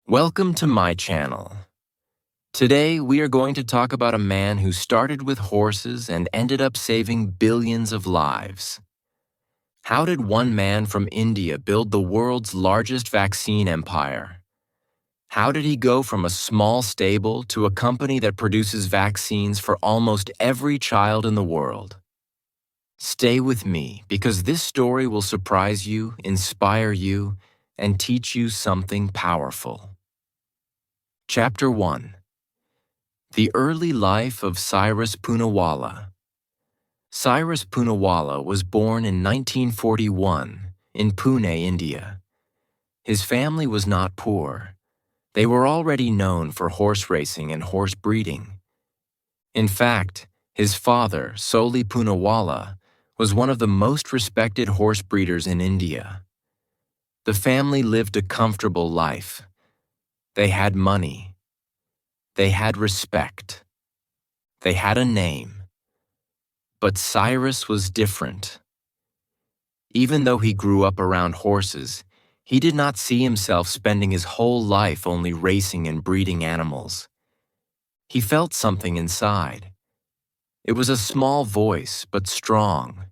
Welcome to my channel. Today we are going to talk about a man who started with horses and ended up saving billions of lives. How did one man from India build the world's largest vaccine empire? How did he go from a small stable to a company that produces vaccines for almost every child in the world? Stay with me because this story will surprise you, inspire you, and teach you something powerful. Chapter 1. The Early Life of Cyrus Poonawalla. Cyrus Poonawalla was born in 1941 in Pune, India. His family was not poor. They were already known for horse racing and horse breeding. In fact, his father, Cyrus Poonawalla, was one of the most respected horse breeders in India. The family lived a comfortable life. They had money. They had respect. They had a name. But Cyrus was different. Even though he grew up around horses, he did not see himself spending his whole life only racing and breeding animals. He felt something inside. It was a small voice, but strong.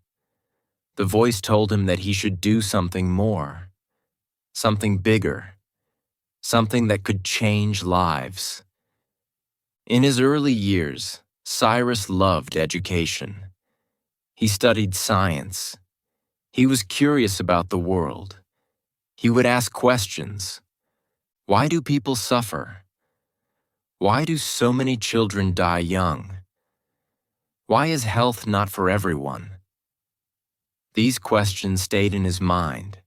The voice told him that he should do something more, something bigger, something that could change lives. In his early years, Cyrus loved education. He studied science. He was curious about the world. He would ask questions. Why do people suffer? Why do so many children die young? Why is health not for everyone? These questions stayed in his mind.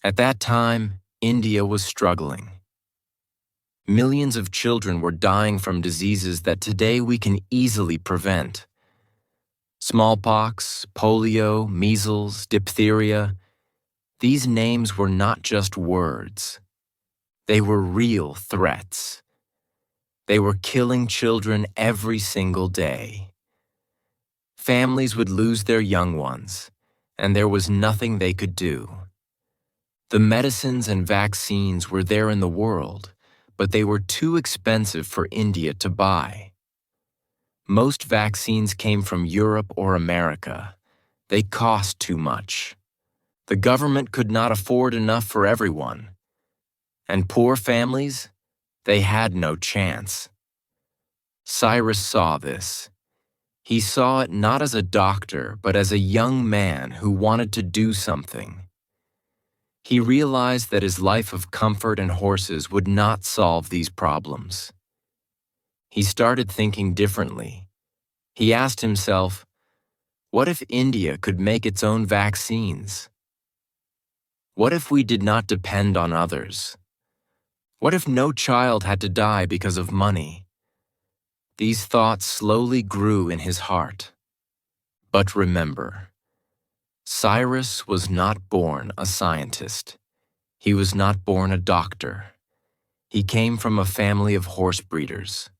At that time, India was struggling. Millions of children were dying from diseases that today we can easily prevent. Smallpox, polio, measles, diphtheria. These names were not just words. They were real threats. They were killing children every single day. Families would lose their young ones, and there was nothing they could do. The medicines and vaccines were there in the world, but they were too expensive for India to buy. Most vaccines came from Europe or America. They cost too much. The government could not afford enough for everyone. And poor families, they had no chance. Cyrus saw this. He saw it not as a doctor, but as a young man who wanted to do something. He realized that his life of comfort and horses would not solve these problems. He started thinking differently. He asked himself, what if India could make its own vaccines? What if we did not depend on others? What if no child had to die because of money? These thoughts slowly grew in his heart. But remember, Cyrus was not born a scientist. He was not born a doctor. He came from a family of horse breeders.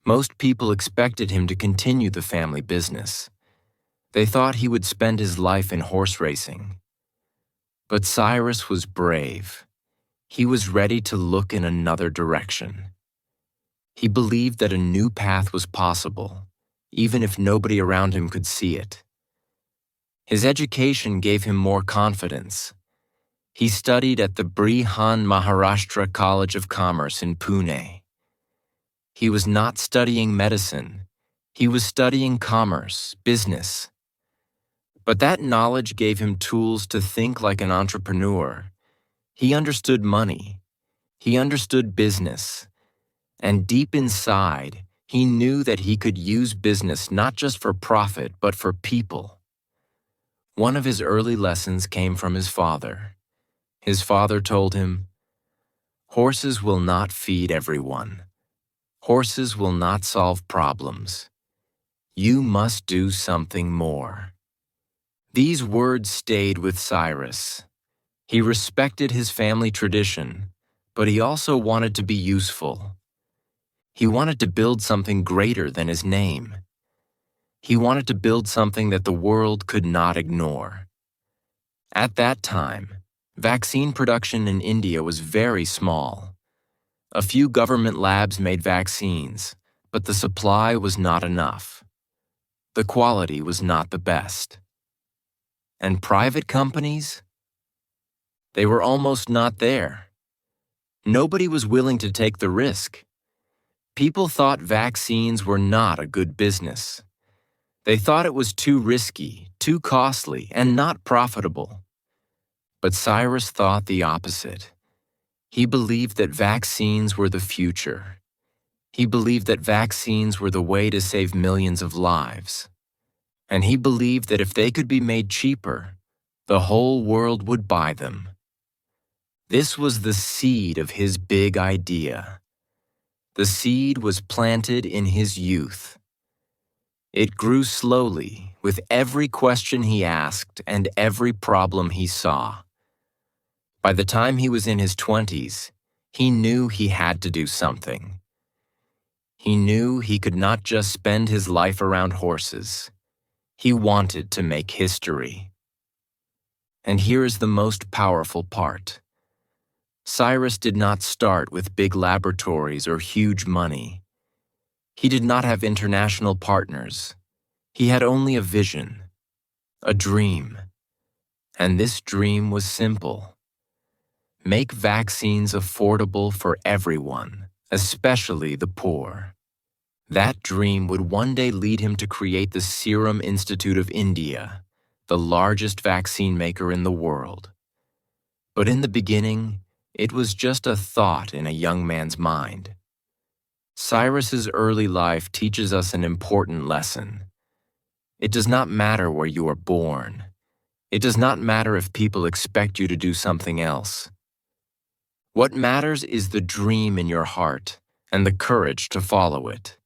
Most people expected him to continue the family business. They thought he would spend his life in horse racing. But Cyrus was brave. He was ready to look in another direction. He believed that a new path was possible, even if nobody around him could see it. His education gave him more confidence. He studied at the Brihan Maharashtra College of Commerce in Pune. He was not studying medicine. He was studying commerce, business. But that knowledge gave him tools to think like an entrepreneur. He understood money. He understood business. And deep inside, he knew that he could use business not just for profit, but for people. One of his early lessons came from his father. His father told him, "Horses will not feed everyone. Horses will not solve problems. You must do something more." These words stayed with Cyrus. He respected his family tradition, but he also wanted to be useful. He wanted to build something greater than his name. He wanted to build something that the world could not ignore. At that time, Vaccine production in India was very small. A few government labs made vaccines, but the supply was not enough. The quality was not the best. And private companies? They were almost not there. Nobody was willing to take the risk. People thought vaccines were not a good business. They thought it was too risky, too costly, and not profitable. But Cyrus thought the opposite. He believed that vaccines were the future. He believed that vaccines were the way to save millions of lives. And he believed that if they could be made cheaper, the whole world would buy them. This was the seed of his big idea. The seed was planted in his youth. It grew slowly with every question he asked and every problem he saw. By the time he was in his 20s, he knew he had to do something. He knew he could not just spend his life around horses. He wanted to make history. And here is the most powerful part. Cyrus did not start with big laboratories or huge money. He did not have international partners. He had only a vision, a dream. And this dream was simple. Make vaccines affordable for everyone, especially the poor. That dream would one day lead him to create the Serum Institute of India, the largest vaccine maker in the world. But in the beginning, it was just a thought in a young man's mind. Cyrus's early life teaches us an important lesson. It does not matter where you are born. It does not matter if people expect you to do something else. What matters is the dream in your heart and the courage to follow it.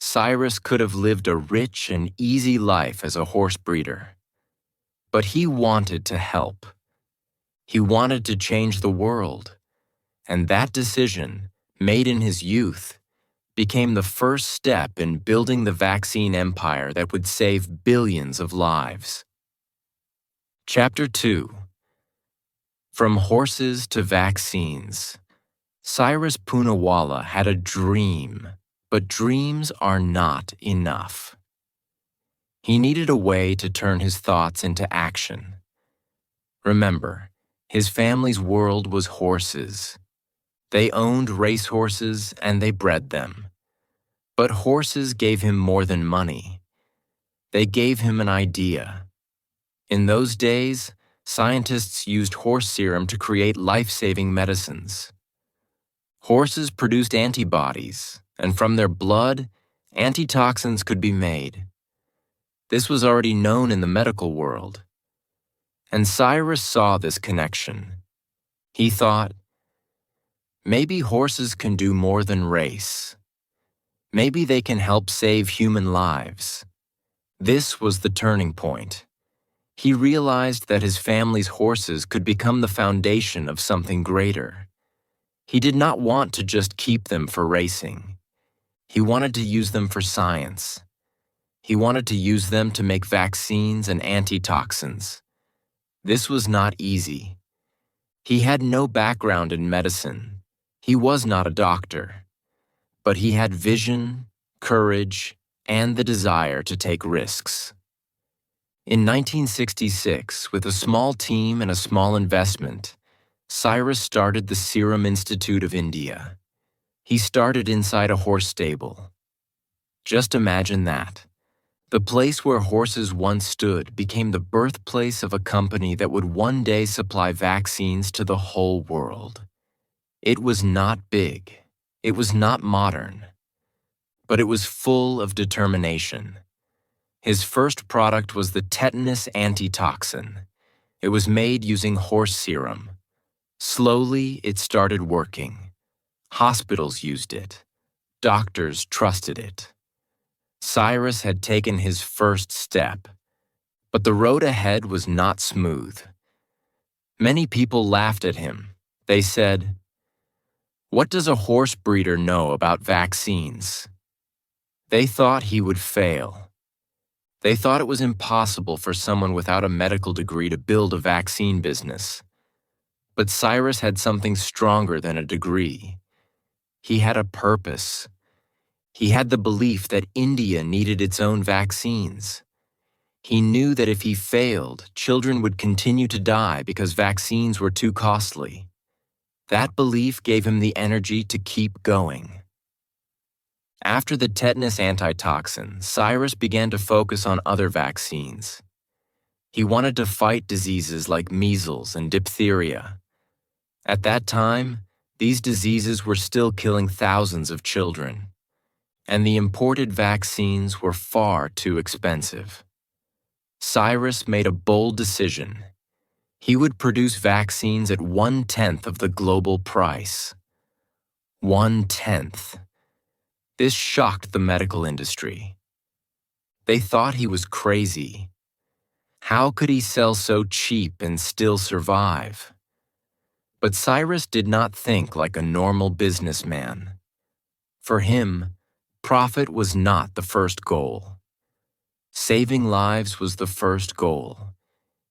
Cyrus could have lived a rich and easy life as a horse breeder. But he wanted to help. He wanted to change the world. And that decision, made in his youth, became the first step in building the vaccine empire that would save billions of lives. Chapter 2. From Horses to Vaccines. Cyrus Poonawalla had a dream, but dreams are not enough. He needed a way to turn his thoughts into action. Remember, his family's world was horses. They owned racehorses and they bred them. But horses gave him more than money. They gave him an idea. In those days, scientists used horse serum to create life-saving medicines. Horses produced antibodies, and from their blood, antitoxins could be made. This was already known in the medical world. And Cyrus saw this connection. He thought, maybe horses can do more than race. Maybe they can help save human lives. This was the turning point. He realized that his family's horses could become the foundation of something greater. He did not want to just keep them for racing. He wanted to use them for science. He wanted to use them to make vaccines and antitoxins. This was not easy. He had no background in medicine. He was not a doctor. But he had vision, courage, and the desire to take risks. In 1966, with a small team and a small investment, Cyrus started the Serum Institute of India. He started inside a horse stable. Just imagine that. The place where horses once stood became the birthplace of a company that would one day supply vaccines to the whole world. It was not big. It was not modern. But it was full of determination. His first product was the tetanus antitoxin. It was made using horse serum. Slowly, it started working. Hospitals used it. Doctors trusted it. Cyrus had taken his first step, but the road ahead was not smooth. Many people laughed at him. They said, "What does a horse breeder know about vaccines?" They thought he would fail. They thought it was impossible for someone without a medical degree to build a vaccine business. But Cyrus had something stronger than a degree. He had a purpose. He had the belief that India needed its own vaccines. He knew that if he failed, children would continue to die because vaccines were too costly. That belief gave him the energy to keep going. After the tetanus antitoxin, Cyrus began to focus on other vaccines. He wanted to fight diseases like measles and diphtheria. At that time, these diseases were still killing thousands of children, and the imported vaccines were far too expensive. Cyrus made a bold decision. He would produce vaccines at 1/10 of the global price. 1/10. This shocked the medical industry. They thought he was crazy. How could he sell so cheap and still survive? But Cyrus did not think like a normal businessman. For him, profit was not the first goal. Saving lives was the first goal.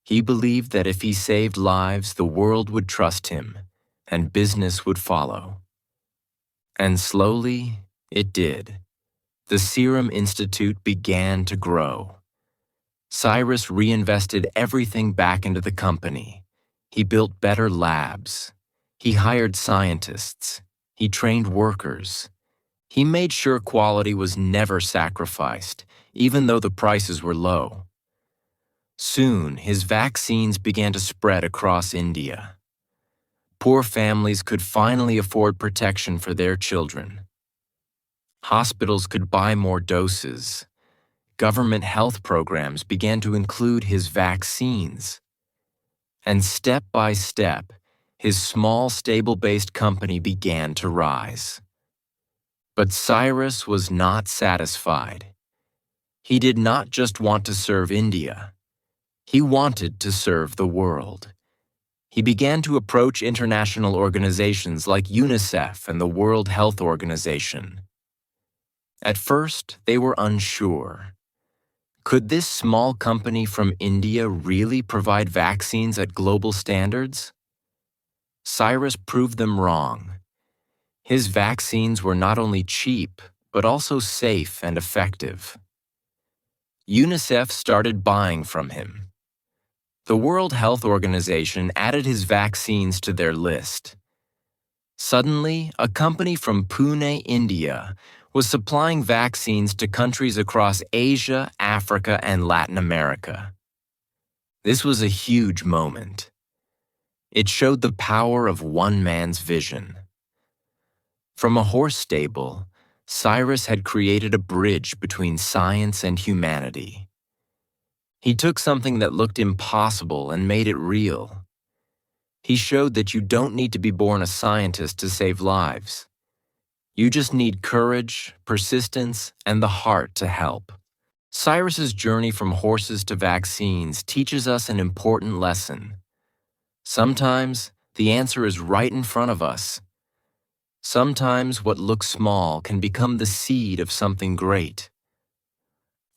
He believed that if he saved lives, the world would trust him, and business would follow. And slowly, it did. The Serum Institute began to grow. Cyrus reinvested everything back into the company. He built better labs. He hired scientists. He trained workers. He made sure quality was never sacrificed, even though the prices were low. Soon, his vaccines began to spread across India. Poor families could finally afford protection for their children. Hospitals could buy more doses. Government health programs began to include his vaccines. And step by step, his small, stable-based company began to rise. But Cyrus was not satisfied. He did not just want to serve India. He wanted to serve the world. He began to approach international organizations like UNICEF and the World Health Organization. At first, they were unsure. Could this small company from India really provide vaccines at global standards? Cyrus proved them wrong. His vaccines were not only cheap, but also safe and effective. UNICEF started buying from him. The World Health Organization added his vaccines to their list. Suddenly, a company from Pune, India, was supplying vaccines to countries across Asia, Africa, and Latin America. This was a huge moment. It showed the power of one man's vision. From a horse stable, Cyrus had created a bridge between science and humanity. He took something that looked impossible and made it real. He showed that you don't need to be born a scientist to save lives. You just need courage, persistence, and the heart to help. Cyrus's journey from horses to vaccines teaches us an important lesson. Sometimes the answer is right in front of us. Sometimes what looks small can become the seed of something great.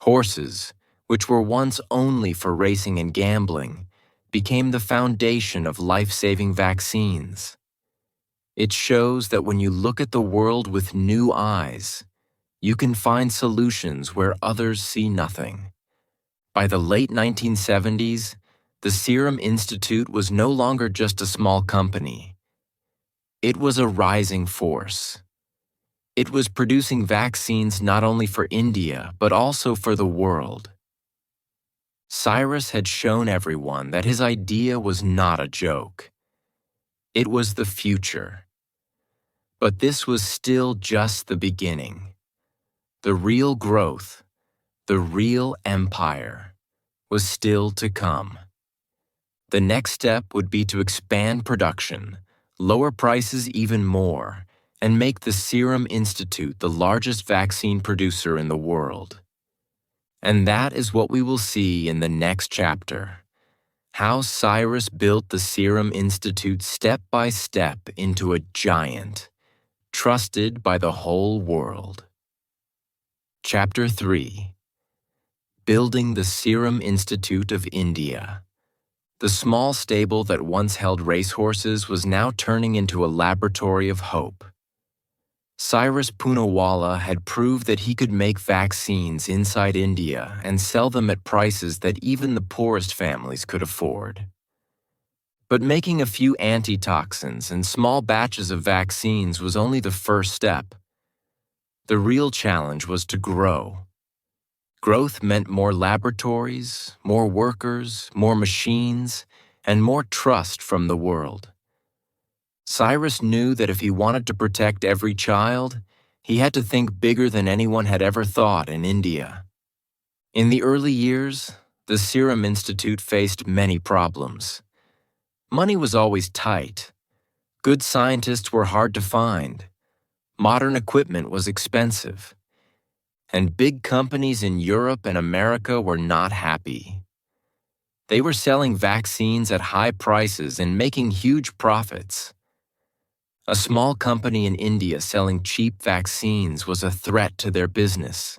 Horses, which were once only for racing and gambling, became the foundation of life-saving vaccines. It shows that when you look at the world with new eyes, you can find solutions where others see nothing. By the late 1970s, the Serum Institute was no longer just a small company. It was a rising force. It was producing vaccines not only for India, but also for the world. Cyrus had shown everyone that his idea was not a joke. It was the future. But this was still just the beginning. The real growth, the real empire, was still to come. The next step would be to expand production, lower prices even more, and make the Serum Institute the largest vaccine producer in the world. And that is what we will see in the next chapter. How Cyrus built the Serum Institute step by step into a giant, trusted by the whole world. Chapter 3. Building the Serum Institute of India. The small stable that once held racehorses was now turning into a laboratory of hope. Cyrus Poonawalla had proved that he could make vaccines inside India and sell them at prices that even the poorest families could afford. But making a few antitoxins and small batches of vaccines was only the first step. The real challenge was to grow. Growth meant more laboratories, more workers, more machines, and more trust from the world. Cyrus knew that if he wanted to protect every child, he had to think bigger than anyone had ever thought in India. In the early years, the Serum Institute faced many problems. Money was always tight. Good scientists were hard to find. Modern equipment was expensive. And big companies in Europe and America were not happy. They were selling vaccines at high prices and making huge profits. A small company in India selling cheap vaccines was a threat to their business.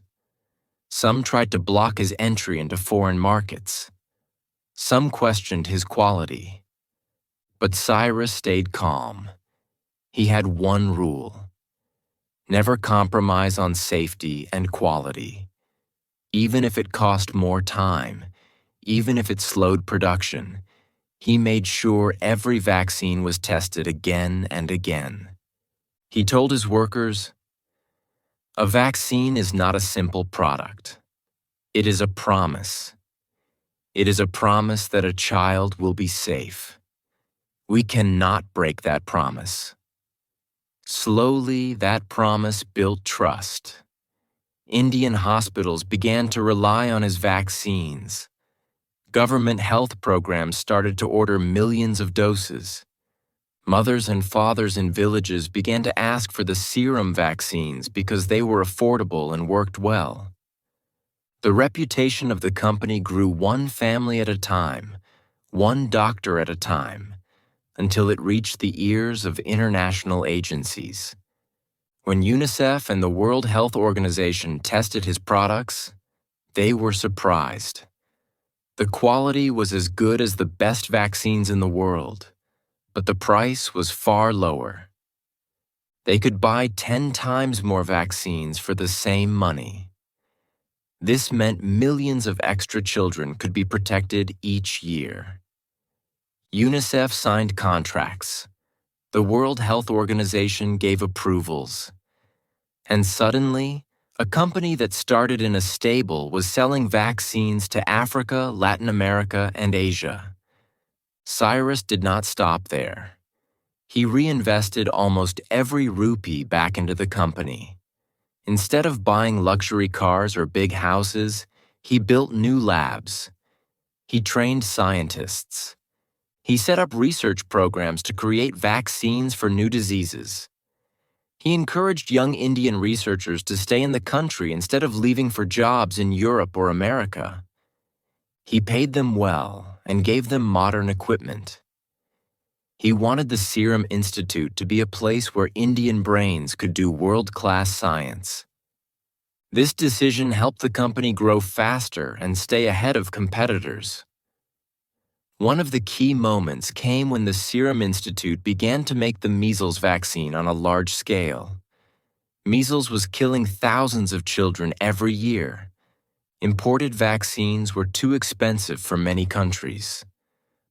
Some tried to block his entry into foreign markets. Some questioned his quality. But Cyrus stayed calm. He had one rule: never compromise on safety and quality. Even if it cost more time, even if it slowed production, he made sure every vaccine was tested again and again. He told his workers, "A vaccine is not a simple product. It is a promise. It is a promise that a child will be safe. We cannot break that promise." Slowly, that promise built trust. Indian hospitals began to rely on his vaccines. Government health programs started to order millions of doses. Mothers and fathers in villages began to ask for the serum vaccines because they were affordable and worked well. The reputation of the company grew one family at a time, one doctor at a time, until it reached the ears of international agencies. When UNICEF and the World Health Organization tested his products, they were surprised. The quality was as good as the best vaccines in the world, but the price was far lower. They could buy 10 times more vaccines for the same money. This meant millions of extra children could be protected each year. UNICEF signed contracts. The World Health Organization gave approvals. And suddenly, a company that started in a stable was selling vaccines to Africa, Latin America, and Asia. Cyrus did not stop there. He reinvested almost every rupee back into the company. Instead of buying luxury cars or big houses, he built new labs. He trained scientists. He set up research programs to create vaccines for new diseases. He encouraged young Indian researchers to stay in the country instead of leaving for jobs in Europe or America. He paid them well and gave them modern equipment. He wanted the Serum Institute to be a place where Indian brains could do world-class science. This decision helped the company grow faster and stay ahead of competitors. One of the key moments came when the Serum Institute began to make the measles vaccine on a large scale. Measles was killing thousands of children every year. Imported vaccines were too expensive for many countries.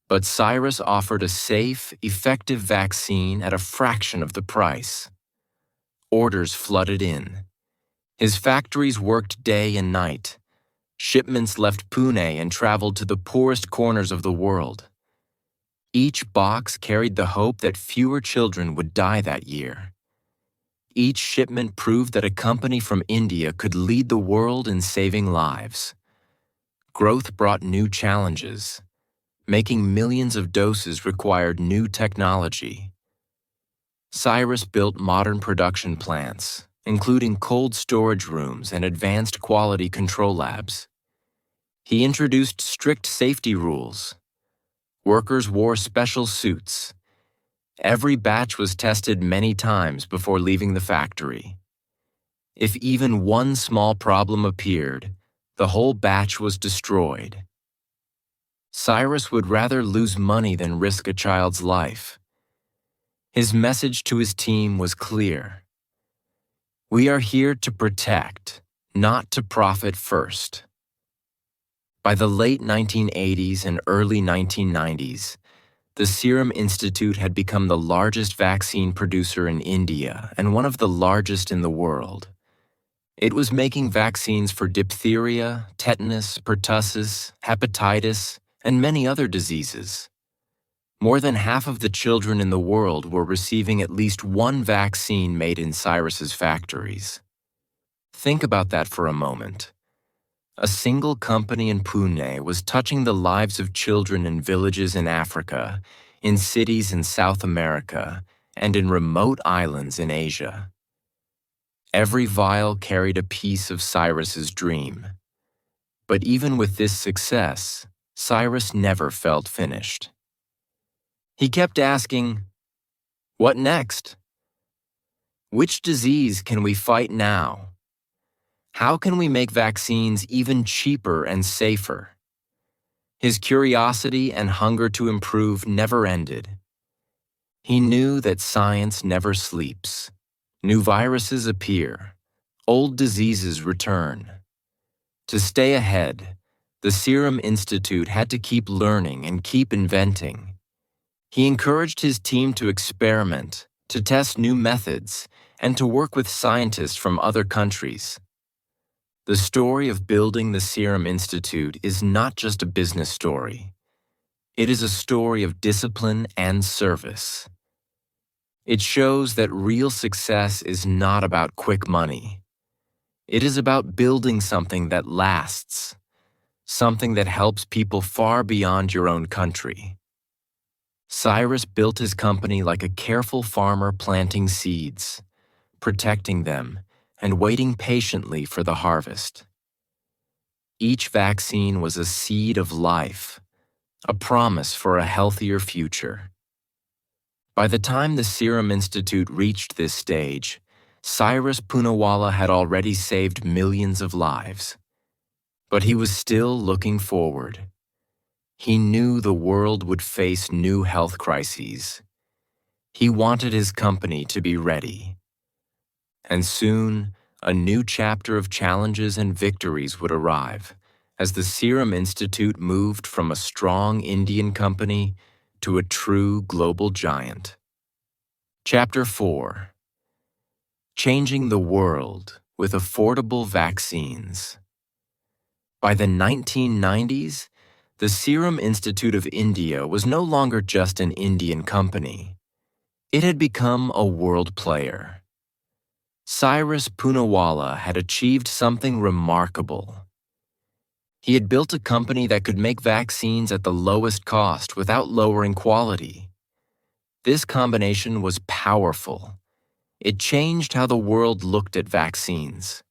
But Cyrus offered a safe, effective vaccine at a fraction of the price. Orders flooded in. His factories worked day and night. Shipments left Pune and traveled to the poorest corners of the world. Each box carried the hope that fewer children would die that year. Each shipment proved that a company from India could lead the world in saving lives. Growth brought new challenges. Making millions of doses required new technology. Cyrus built modern production plants, including cold storage rooms and advanced quality control labs. He introduced strict safety rules. Workers wore special suits. Every batch was tested many times before leaving the factory. If even one small problem appeared, the whole batch was destroyed. Cyrus would rather lose money than risk a child's life. His message to his team was clear. We are here to protect, not to profit first. By the late 1980s and early 1990s, the Serum Institute had become the largest vaccine producer in India and one of the largest in the world. It was making vaccines for diphtheria, tetanus, pertussis, hepatitis, and many other diseases. More than half of the children in the world were receiving at least one vaccine made in Cyrus's factories. Think about that for a moment. A single company in Pune was touching the lives of children in villages in Africa, in cities in South America, and in remote islands in Asia. Every vial carried a piece of Cyrus's dream. But even with this success, Cyrus never felt finished. He kept asking, "What next? Which disease can we fight now? How can we make vaccines even cheaper and safer?" His curiosity and hunger to improve never ended. He knew that science never sleeps. New viruses appear. Old diseases return. To stay ahead, the Serum Institute had to keep learning and keep inventing. He encouraged his team to experiment, to test new methods, and to work with scientists from other countries. The story of building the Serum Institute is not just a business story. It is a story of discipline and service. It shows that real success is not about quick money. It is about building something that lasts, something that helps people far beyond your own country. Cyrus built his company like a careful farmer planting seeds, protecting them, and waiting patiently for the harvest. Each vaccine was a seed of life, a promise for a healthier future. By the time the Serum Institute reached this stage, Cyrus Poonawalla had already saved millions of lives. But he was still looking forward. He knew the world would face new health crises. He wanted his company to be ready. And soon, a new chapter of challenges and victories would arrive as the Serum Institute moved from a strong Indian company to a true global giant. Chapter 4: Changing the World with Affordable Vaccines. By the 1990s, the Serum Institute of India was no longer just an Indian company. It had become a world player. Cyrus Poonawalla had achieved something remarkable. He had built a company that could make vaccines at the lowest cost without lowering quality. This combination was powerful. It changed how the world looked at vaccines.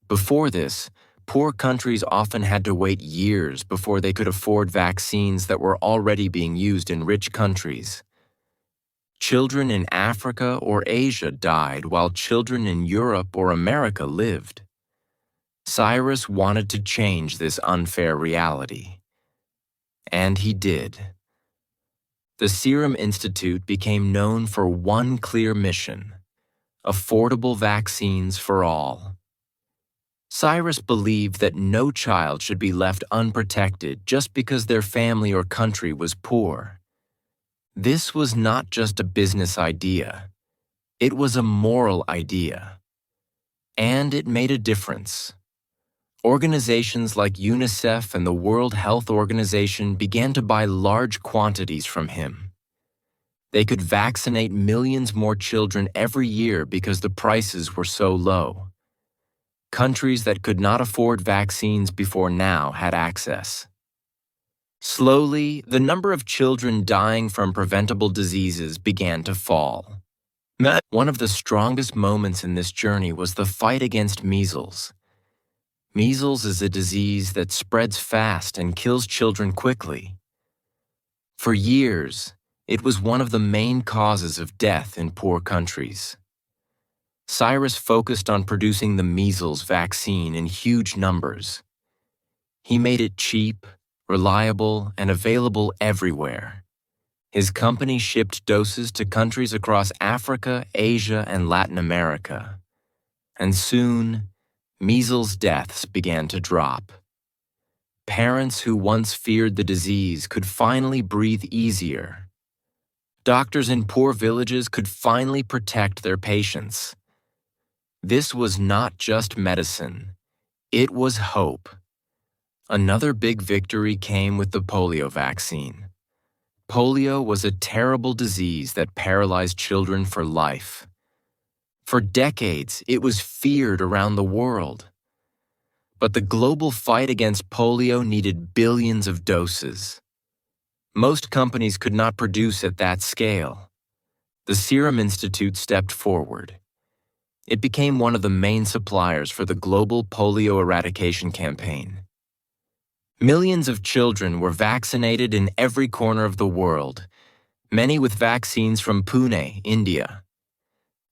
Before this, poor countries often had to wait years before they could afford vaccines that were already being used in rich countries. Children in Africa or Asia died while children in Europe or America lived. Cyrus wanted to change this unfair reality. And he did. The Serum Institute became known for one clear mission: affordable vaccines for all. Cyrus believed that no child should be left unprotected just because their family or country was poor. This was not just a business idea. It was a moral idea. And it made a difference. Organizations like UNICEF and the World Health Organization began to buy large quantities from him. They could vaccinate millions more children every year because the prices were so low. Countries that could not afford vaccines before now had access. Slowly, the number of children dying from preventable diseases began to fall. One of the strongest moments in this journey was the fight against measles. Measles is a disease that spreads fast and kills children quickly. For years, it was one of the main causes of death in poor countries. Cyrus focused on producing the measles vaccine in huge numbers. He made it cheap, reliable, and available everywhere. His company shipped doses to countries across Africa, Asia, and Latin America. And soon, measles deaths began to drop. Parents who once feared the disease could finally breathe easier. Doctors in poor villages could finally protect their patients. This was not just medicine. It was hope. Another big victory came with the polio vaccine. Polio was a terrible disease that paralyzed children for life. For decades, it was feared around the world. But the global fight against polio needed billions of doses. Most companies could not produce at that scale. The Serum Institute stepped forward. It became one of the main suppliers for the global polio eradication campaign. Millions of children were vaccinated in every corner of the world, many with vaccines from Pune, India.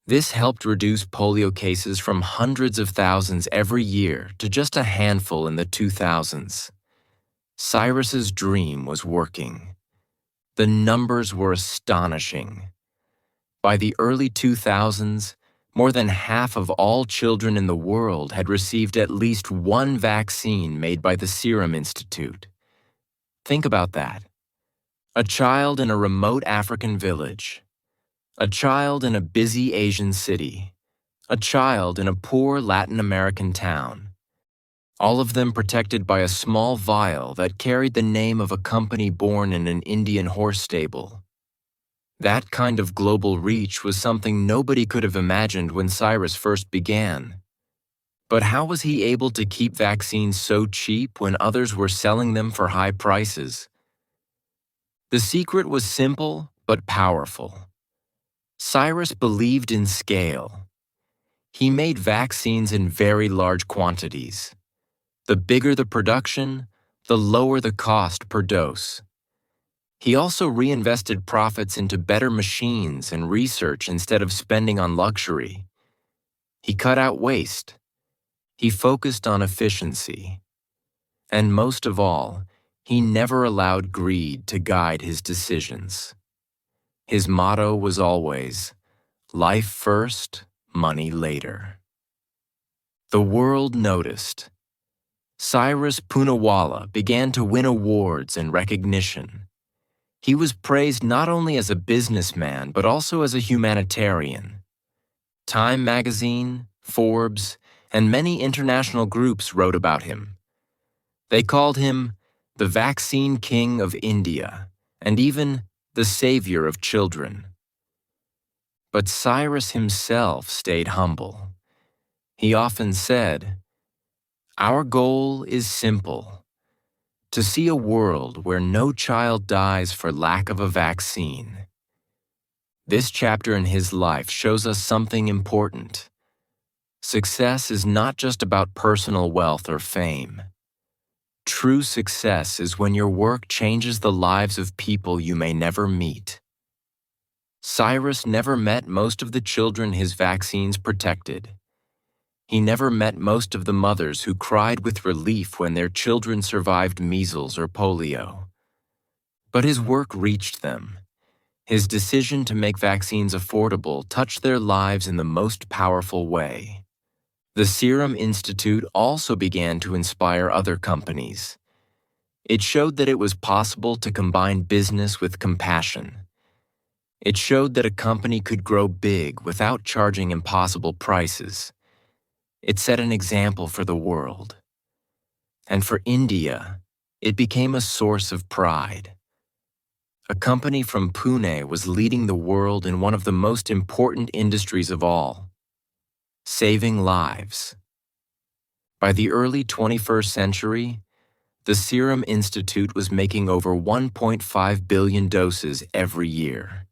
This helped reduce polio cases from hundreds of thousands every year to just a handful in the 2000s. Cyrus's dream was working. The numbers were astonishing. By the early 2000s, more than half of all children in the world had received at least one vaccine made by the Serum Institute. Think about that. A child in a remote African village, a child in a busy Asian city, a child in a poor Latin American town. All of them protected by a small vial that carried the name of a company born in an Indian horse stable. That kind of global reach was something nobody could have imagined when Cyrus first began. But how was he able to keep vaccines so cheap when others were selling them for high prices? The secret was simple but powerful. Cyrus believed in scale. He made vaccines in very large quantities. The bigger the production, the lower the cost per dose. He also reinvested profits into better machines and research instead of spending on luxury. He cut out waste. He focused on efficiency. And most of all, he never allowed greed to guide his decisions. His motto was always, life first, money later. The world noticed. Cyrus Poonawalla began to win awards and recognition. He was praised not only as a businessman, but also as a humanitarian. Time magazine, Forbes, and many international groups wrote about him. They called him the Vaccine King of India, and even the Savior of Children. But Cyrus himself stayed humble. He often said, "Our goal is simple. To see a world where no child dies for lack of a vaccine." This chapter in his life shows us something important. Success is not just about personal wealth or fame. True success is when your work changes the lives of people you may never meet. Cyrus never met most of the children his vaccines protected. He never met most of the mothers who cried with relief when their children survived measles or polio. But his work reached them. His decision to make vaccines affordable touched their lives in the most powerful way. The Serum Institute also began to inspire other companies. It showed that it was possible to combine business with compassion. It showed that a company could grow big without charging impossible prices. It set an example for the world. And for India, it became a source of pride. A company from Pune was leading the world in one of the most important industries of all, saving lives. By the early 21st century, the Serum Institute was making over 1.5 billion doses every year.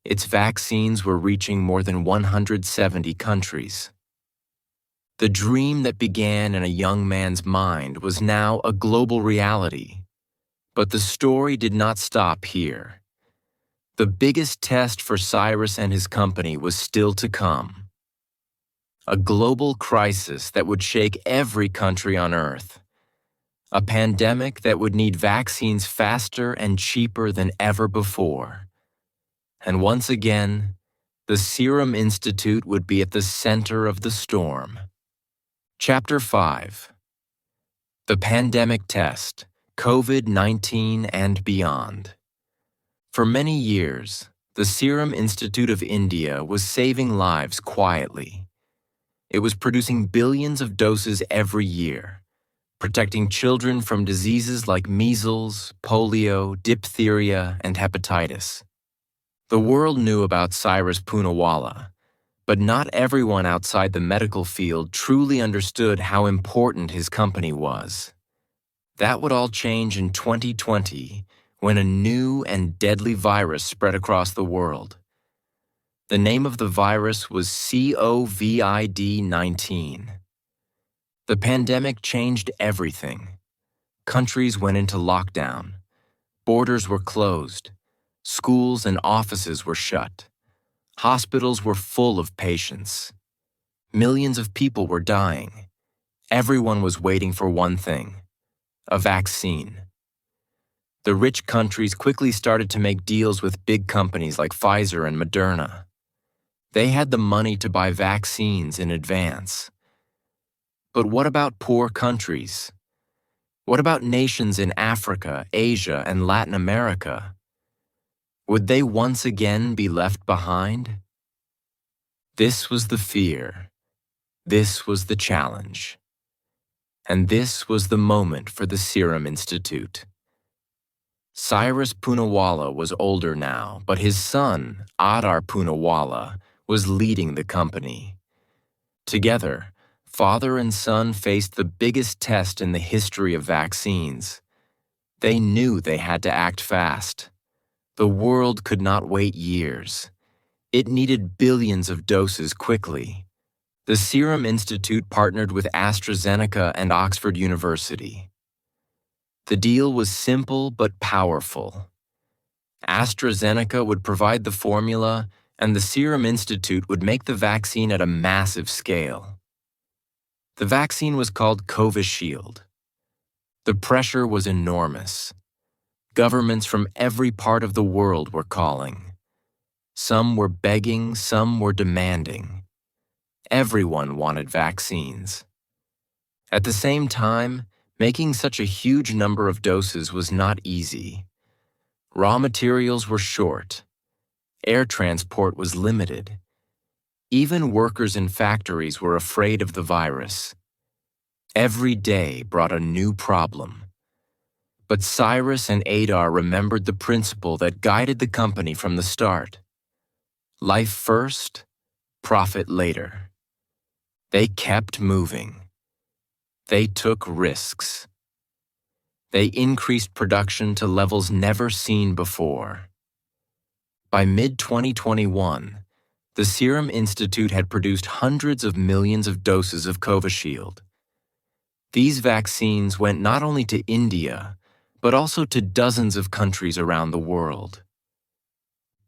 Its vaccines were reaching more than 170 countries. The dream that began in a young man's mind was now a global reality. But the story did not stop here. The biggest test for Cyrus and his company was still to come. A global crisis that would shake every country on Earth. a pandemic that would need vaccines faster and cheaper than ever before. And once again, the Serum Institute would be at the center of the storm. Chapter 5. The Pandemic Test, COVID-19 and Beyond. For many years, the Serum Institute of India was saving lives quietly. It was producing billions of doses every year, protecting children from diseases like measles, polio, diphtheria, and hepatitis. The world knew about Cyrus Poonawalla, but not everyone outside the medical field truly understood how important his company was. That would all change in 2020 when a new and deadly virus spread across the world. The name of the virus was COVID-19. The pandemic changed everything. Countries went into lockdown. Borders were closed. Schools and offices were shut. Hospitals were full of patients. Millions of people were dying. Everyone was waiting for one thing: a vaccine. The rich countries quickly started to make deals with big companies like Pfizer and Moderna. They had the money to buy vaccines in advance. But what about poor countries? What about nations in Africa, Asia, and Latin America? Would they once again be left behind? This was the fear. This was the challenge. And this was the moment for the Serum Institute. Cyrus Poonawalla was older now, but his son, Adar Poonawalla, was leading the company. Together, father and son faced the biggest test in the history of vaccines. They knew they had to act fast. The world could not wait years. It needed billions of doses quickly. The Serum Institute partnered with AstraZeneca and Oxford University. The deal was simple but powerful. AstraZeneca would provide the formula, and the Serum Institute would make the vaccine at a massive scale. The vaccine was called Covishield. The pressure was enormous. Governments from every part of the world were calling. Some were begging, some were demanding. Everyone wanted vaccines. At the same time, making such a huge number of doses was not easy. Raw materials were short. Air transport was limited. Even workers in factories were afraid of the virus. Every day brought a new problem. But Cyrus and Adar remembered the principle that guided the company from the start. Life first, profit later. They kept moving. They took risks. They increased production to levels never seen before. By mid-2021, the Serum Institute had produced hundreds of millions of doses of Covishield. These vaccines went not only to India, but also to dozens of countries around the world.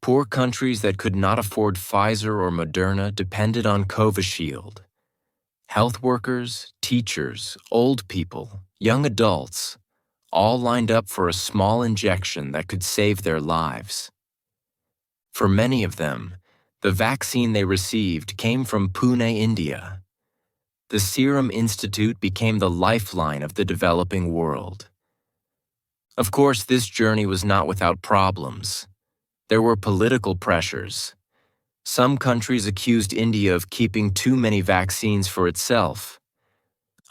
Poor countries that could not afford Pfizer or Moderna depended on Covishield. Health workers, teachers, old people, young adults, all lined up for a small injection that could save their lives. For many of them, the vaccine they received came from Pune, India. The Serum Institute became the lifeline of the developing world. Of course, this journey was not without problems. There were political pressures. Some countries accused India of keeping too many vaccines for itself.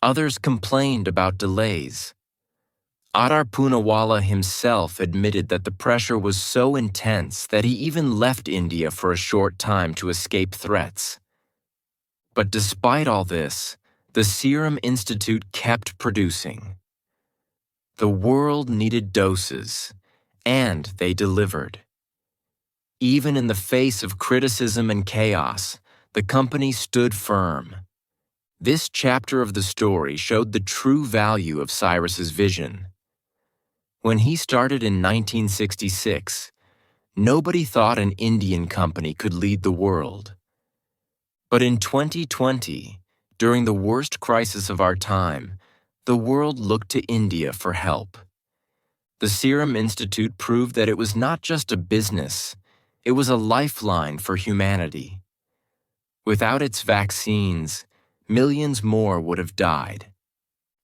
Others complained about delays. Adar Poonawalla himself admitted that the pressure was so intense that he even left India for a short time to escape threats. But despite all this, the Serum Institute kept producing. The world needed doses, and they delivered. Even in the face of criticism and chaos, the company stood firm. This chapter of the story showed the true value of Cyrus's vision. When he started in 1966, nobody thought an Indian company could lead the world. But in 2020, during the worst crisis of our time, the world looked to India for help. The Serum Institute proved that it was not just a business, it was a lifeline for humanity. Without its vaccines, millions more would have died.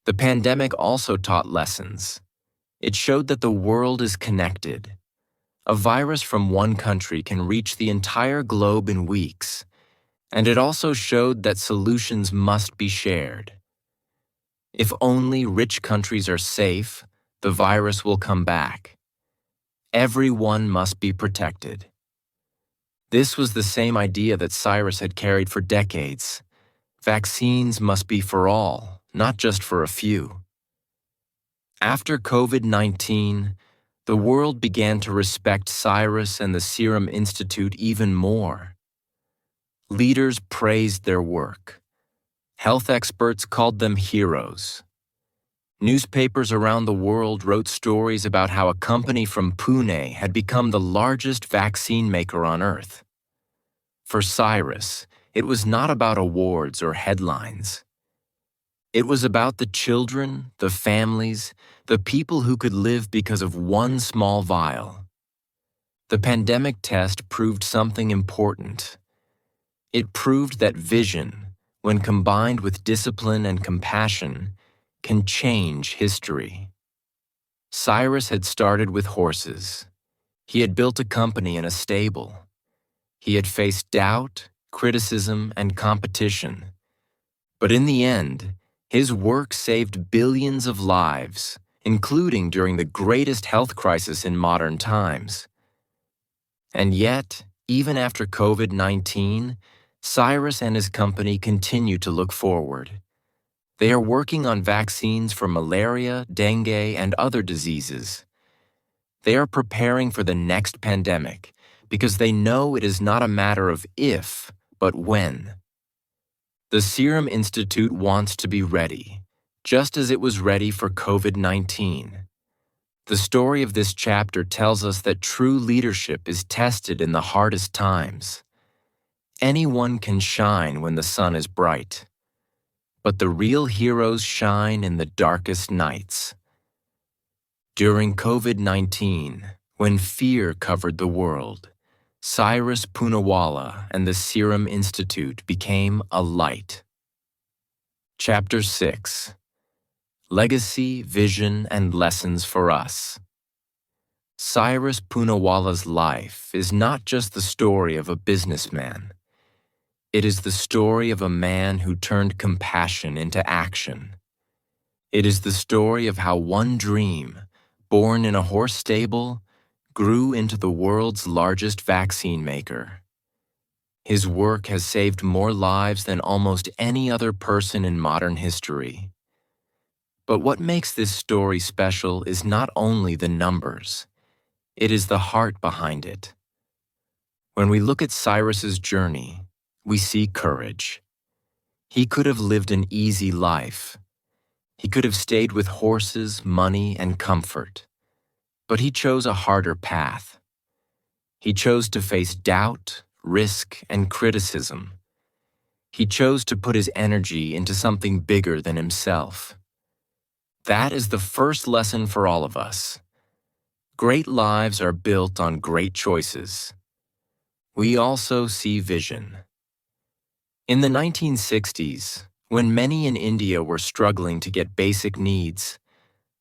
The pandemic also taught lessons. It showed that the world is connected. A virus from one country can reach the entire globe in weeks, and it also showed that solutions must be shared. If only rich countries are safe, the virus will come back. Everyone must be protected. This was the same idea that Cyrus had carried for decades. Vaccines must be for all, not just for a few. After COVID-19, the world began to respect Cyrus and the Serum Institute even more. Leaders praised their work. Health experts called them heroes. Newspapers around the world wrote stories about how a company from Pune had become the largest vaccine maker on Earth. For Cyrus, it was not about awards or headlines. It was about the children, the families, the people who could live because of one small vial. The pandemic test proved something important. It proved that vision, when combined with discipline and compassion, can change history. Cyrus had started with horses. He had built a company in a stable. He had faced doubt, criticism, and competition. But in the end, his work saved billions of lives, including during the greatest health crisis in modern times. And yet, even after COVID-19, Cyrus and his company continue to look forward. They are working on vaccines for malaria, dengue, and other diseases. They are preparing for the next pandemic because they know it is not a matter of if, but when. The Serum Institute wants to be ready, just as it was ready for COVID-19. The story of this chapter tells us that true leadership is tested in the hardest times. Anyone can shine when the sun is bright. But the real heroes shine in the darkest nights. During COVID-19, when fear covered the world, Cyrus Poonawalla and the Serum Institute became a light. Chapter 6: Legacy, Vision, and Lessons for Us. Cyrus Poonawalla's life is not just the story of a businessman. It is the story of a man who turned compassion into action. It is the story of how one dream, born in a horse stable, grew into the world's largest vaccine maker. His work has saved more lives than almost any other person in modern history. But what makes this story special is not only the numbers. It is the heart behind it. When we look at Cyrus's journey, we see courage. He could have lived an easy life. He could have stayed with horses, money, and comfort. But he chose a harder path. He chose to face doubt, risk, and criticism. He chose to put his energy into something bigger than himself. That is the first lesson for all of us. Great lives are built on great choices. We also see vision. In the 1960s, when many in India were struggling to get basic needs,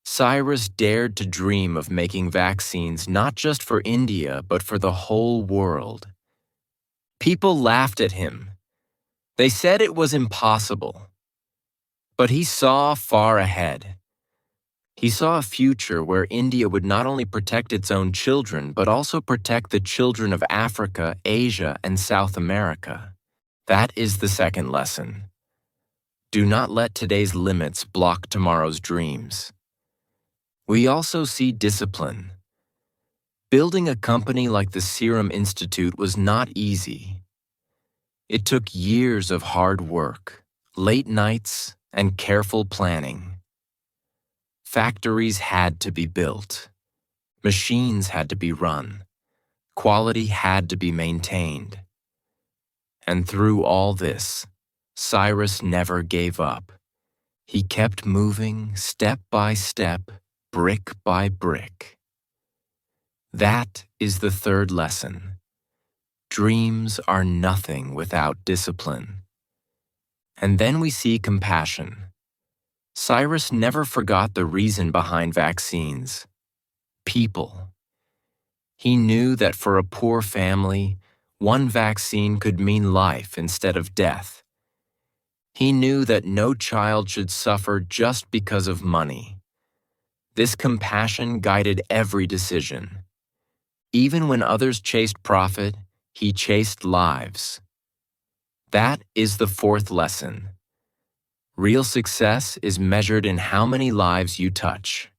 Cyrus dared to dream of making vaccines not just for India, but for the whole world. People laughed at him. They said it was impossible. But he saw far ahead. He saw a future where India would not only protect its own children, but also protect the children of Africa, Asia, and South America. That is the second lesson. Do not let today's limits block tomorrow's dreams. We also see discipline. Building a company like the Serum Institute was not easy. It took years of hard work, late nights, and careful planning. Factories had to be built. Machines had to be run. Quality had to be maintained. And through all this, Cyrus never gave up. He kept moving step by step, brick by brick. That is the third lesson. Dreams are nothing without discipline. And then we see compassion. Cyrus never forgot the reason behind vaccines. People. He knew that for a poor family, one vaccine could mean life instead of death. He knew that no child should suffer just because of money. This compassion guided every decision. Even when others chased profit, he chased lives. That is the fourth lesson. Real success is measured in how many lives you touch.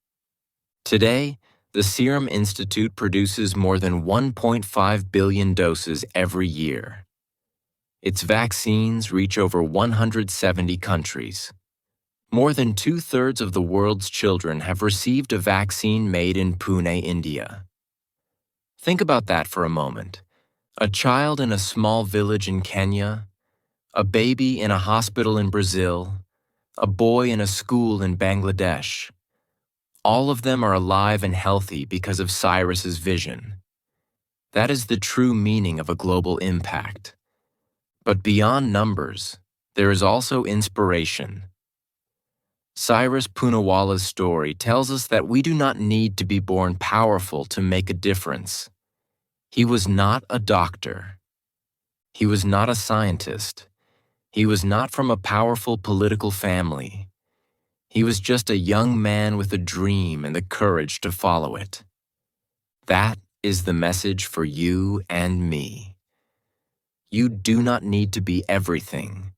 Today, the Serum Institute produces more than 1.5 billion doses every year. Its vaccines reach over 170 countries. More than 2/3 of the world's children have received a vaccine made in Pune, India. Think about that for a moment. A child in a small village in Kenya, a baby in a hospital in Brazil, a boy in a school in Bangladesh. All of them are alive and healthy because of Cyrus's vision. That is the true meaning of a global impact. But beyond numbers, there is also inspiration. Cyrus Poonawalla's story tells us that we do not need to be born powerful to make a difference. He was not a doctor. He was not a scientist. He was not from a powerful political family. He was just a young man with a dream and the courage to follow it. That is the message for you and me. You do not need to be everything,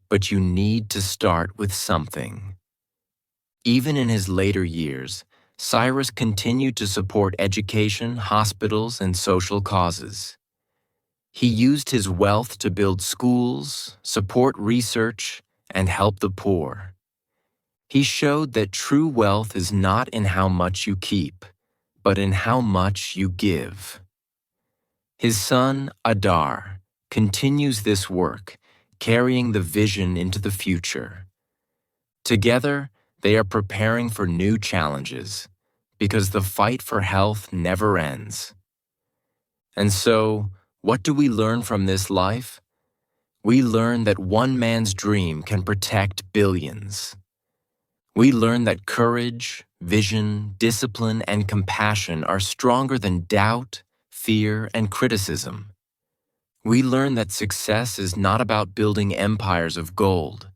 but you need to start with something. Even in his later years, Cyrus continued to support education, hospitals, and social causes. He used his wealth to build schools, support research, and help the poor. He showed that true wealth is not in how much you keep, but in how much you give. His son, Adar, continues this work, carrying the vision into the future. Together, they are preparing for new challenges, because the fight for health never ends. And so, what do we learn from this life? We learn that one man's dream can protect billions. We learn that courage, vision, discipline, and compassion are stronger than doubt, fear, and criticism. We learn that success is not about building empires of gold,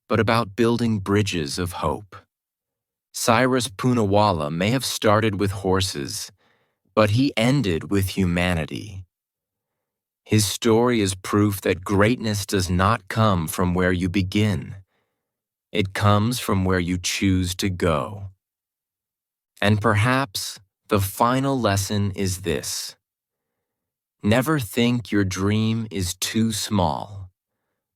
but about building bridges of hope. Cyrus Poonawalla may have started with horses, but he ended with humanity. His story is proof that greatness does not come from where you begin. It comes from where you choose to go. And perhaps the final lesson is this: never think your dream is too small.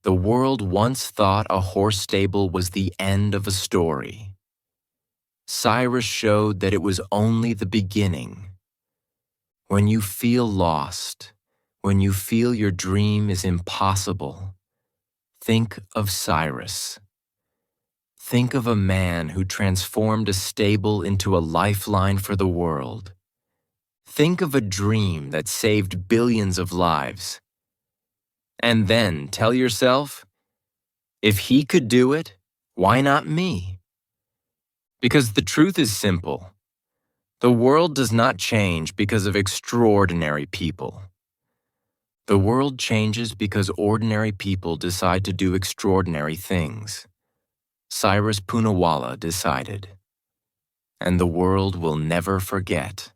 The world once thought a horse stable was the end of a story. Cyrus showed that it was only the beginning. When you feel lost, when you feel your dream is impossible, think of Cyrus. Think of a man who transformed a stable into a lifeline for the world. Think of a dream that saved billions of lives. And then tell yourself, if he could do it, why not me? Because the truth is simple. The world does not change because of extraordinary people. The world changes because ordinary people decide to do extraordinary things. Cyrus Poonawalla decided. And the world will never forget.